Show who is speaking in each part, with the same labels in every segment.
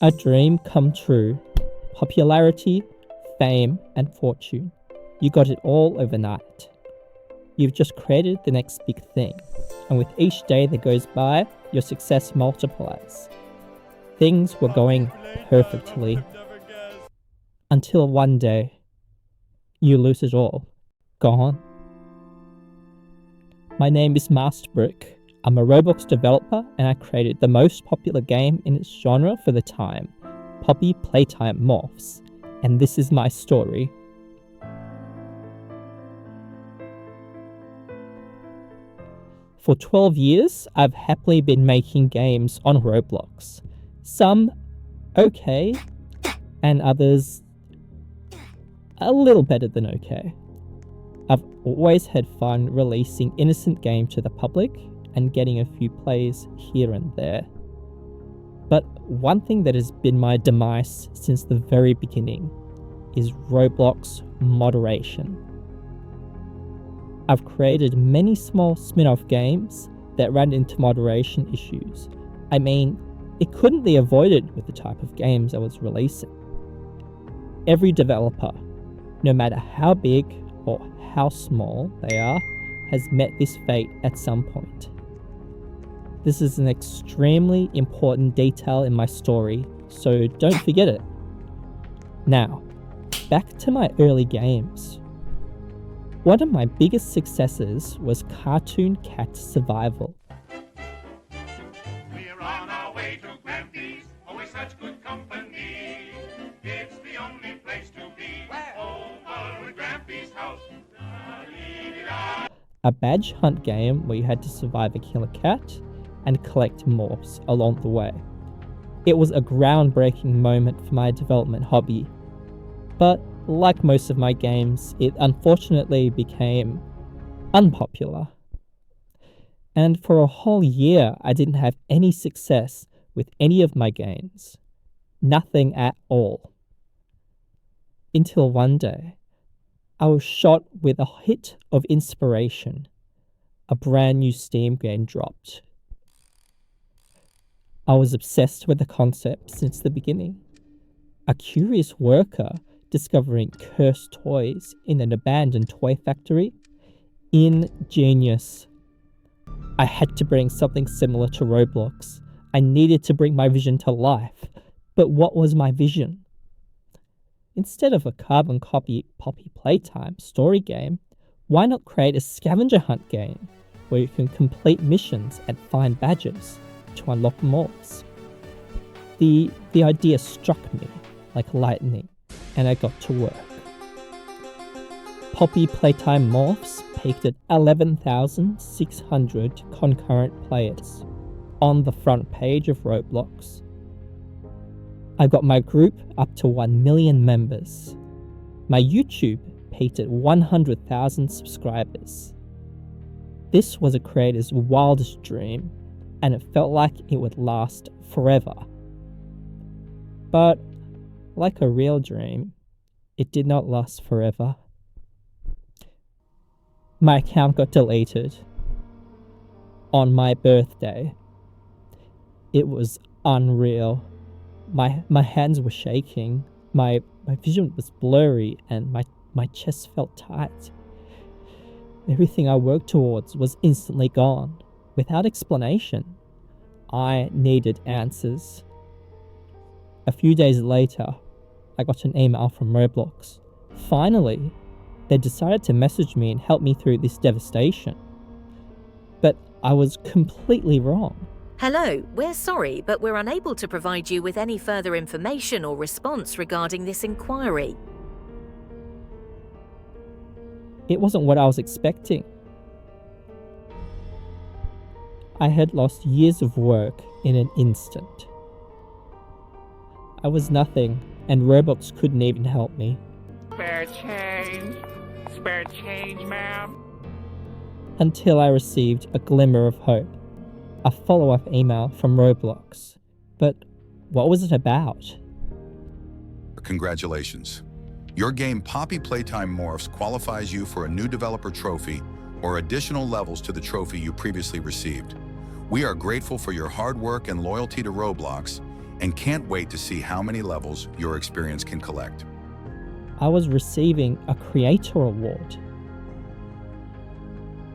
Speaker 1: A dream come true. Popularity, fame, and fortune. You got it all overnight. You've just created the next big thing, and with each day that goes by, your success multiplies. Things were going perfectly. Until one day, you lose it all. Gone. My name is Masterbrick. I'm a Roblox developer, and I created the most popular game in its genre for the time, Poppy Playtime Morphs, and this is my story. For 12 years, I've happily been making games on Roblox. Some okay, and others a little better than okay. I've always had fun releasing innocent games to the public and getting a few plays here and there. But one thing that has been my demise since the very beginning is Roblox moderation. I've created many small spin-off games that ran into moderation issues. I mean, it couldn't be avoided with the type of games I was releasing. Every developer, no matter how big or how small they are, has met this fate at some point. This is an extremely important detail in my story, so don't forget it. Now, back to my early games. One of my biggest successes was Cartoon Cat Survival.
Speaker 2: We're on our way to Grampy's, always such good company. It's the only place to be, over at Grampy's house.
Speaker 1: A badge hunt game where you had to survive a killer cat and collect morphs along the way. It was a groundbreaking moment for my development hobby, but like most of my games, it unfortunately became unpopular. And for a whole year, I didn't have any success with any of my games. Nothing at all. Until one day, I was shot with a hit of inspiration. A brand new Steam game dropped. I was obsessed with the concept since the beginning. A curious worker discovering cursed toys in an abandoned toy factory? Ingenious. I had to bring something similar to Roblox. I needed to bring my vision to life. But what was my vision? Instead of a carbon copy Poppy Playtime story game, why not create a scavenger hunt game where you can complete missions and find badges to unlock morphs? The idea struck me like lightning, and I got to work. Poppy Playtime Morphs peaked at 11,600 concurrent players on the front page of Roblox. I got my group up to 1 million members. My YouTube peaked at 100,000 subscribers. This was a creator's wildest dream, and it felt like it would last forever. But, like a real dream, it did not last forever. My account got deleted on my birthday. It was unreal. My hands were shaking, my vision was blurry, and my chest felt tight. Everything I worked towards was instantly gone, without explanation. I needed answers. A few days later, I got an email from Roblox. Finally, they decided to message me and help me through this devastation. But I was completely wrong.
Speaker 3: Hello, we're sorry, but we're unable to provide you with any further information or response regarding this inquiry.
Speaker 1: It wasn't what I was expecting. I had lost years of work in an instant. I was nothing, and Roblox couldn't even help me.
Speaker 4: Spare change, ma'am.
Speaker 1: Until I received a glimmer of hope. A follow-up email from Roblox. But what was it about?
Speaker 5: Congratulations. Your game Poppy Playtime Morphs qualifies you for a new developer trophy or additional levels to the trophy you previously received. We are grateful for your hard work and loyalty to Roblox, and can't wait to see how many levels your experience can collect.
Speaker 1: I was receiving a creator award.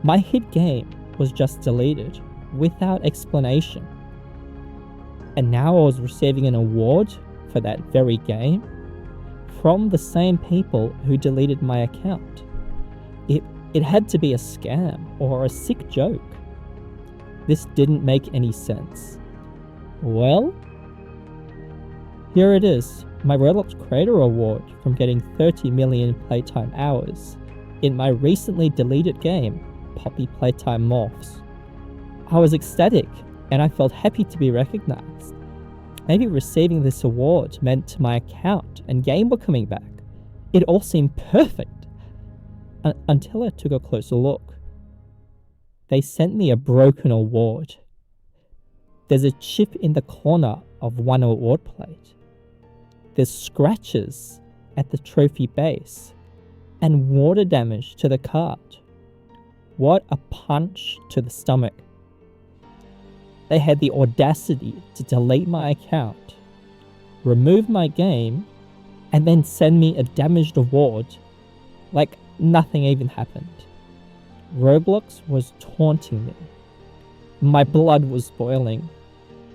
Speaker 1: My hit game was just deleted without explanation. And now I was receiving an award for that very game from the same people who deleted my account. It had to be a scam or a sick joke. This didn't make any sense. Well, here it is, my Roblox Creator Award from getting 30 million playtime hours in my recently deleted game, Poppy Playtime Morphs. I was ecstatic and I felt happy to be recognized. Maybe receiving this award meant my account and game were coming back. It all seemed perfect. Until I took a closer look. They sent me a broken award. There's a chip in the corner of one award plate. There's scratches at the trophy base and water damage to the card. What a punch to the stomach. They had the audacity to delete my account, remove my game, and then send me a damaged award like nothing even happened. Roblox was taunting me. My blood was boiling.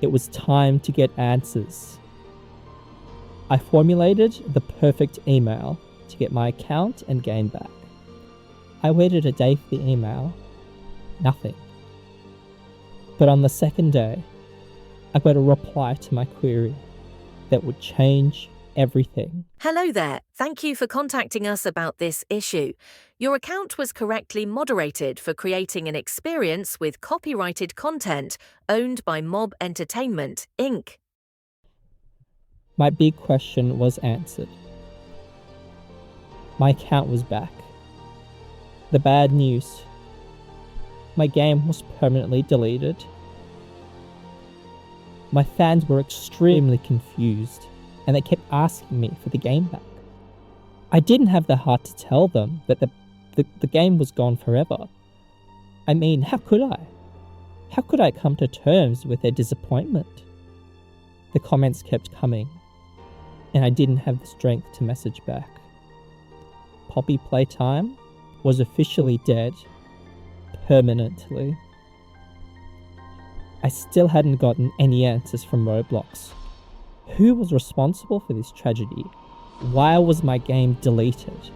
Speaker 1: It was time to get answers. I formulated the perfect email to get my account and game back. I waited a day for the email. Nothing. But on the second day, I got a reply to my query that would change everything.
Speaker 3: Hello there. Thank you for contacting us about this issue. Your account was correctly moderated for creating an experience with copyrighted content owned by Mob Entertainment, Inc.
Speaker 1: My big question was answered. My account was back. The bad news. My game was permanently deleted. My fans were extremely confused, and they kept asking me for the game back. I didn't have the heart to tell them that the game was gone forever. I mean, how could I? How could I come to terms with their disappointment? The comments kept coming, and I didn't have the strength to message back. Poppy Playtime was officially dead, permanently. I still hadn't gotten any answers from Roblox. Who was responsible for this tragedy? Why was my game deleted?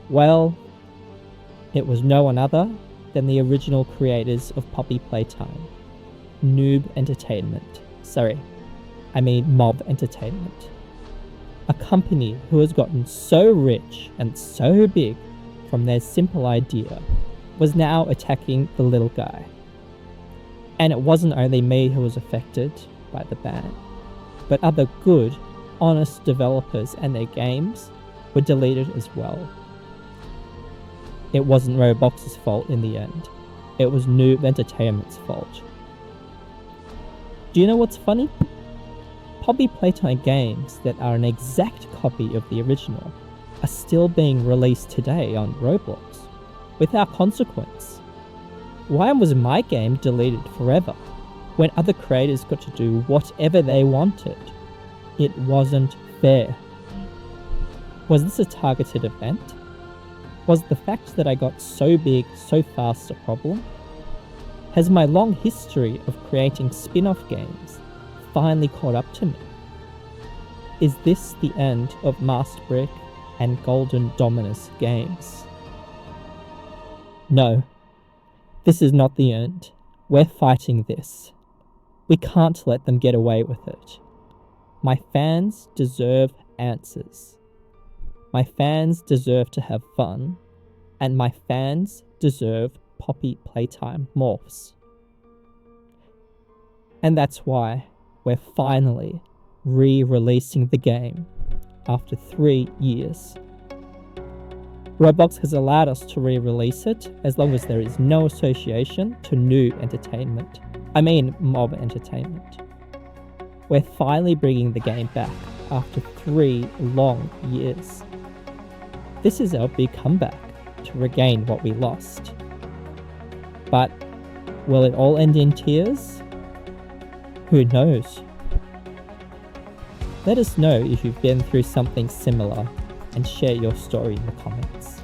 Speaker 1: Well, it was no one other than the original creators of Poppy Playtime, Noob Entertainment. Mob Entertainment. A company who has gotten so rich and so big from their simple idea was now attacking the little guy. And it wasn't only me who was affected by the ban, but other good, honest developers and their games were deleted as well. It wasn't Roblox's fault in the end. It was Noob Entertainment's fault. Do you know what's funny? Poppy Playtime games that are an exact copy of the original are still being released today on Roblox, without consequence. Why was my game deleted forever, when other creators got to do whatever they wanted? It wasn't fair. Was this a targeted event? Was the fact that I got so big so fast a problem? Has my long history of creating spin-off games finally caught up to me? Is this the end of Master Brick and Golden Dominus games? No, this is not the end. We're fighting this. We can't let them get away with it. My fans deserve answers. My fans deserve to have fun, and my fans deserve Poppy Playtime Morphs. And that's why we're finally re-releasing the game after 3 years. Roblox has allowed us to re-release it as long as there is no association to Mob Entertainment. We're finally bringing the game back after 3 long years. This is our big comeback to regain what we lost. But will it all end in tears? Who knows? Let us know if you've been through something similar and share your story in the comments.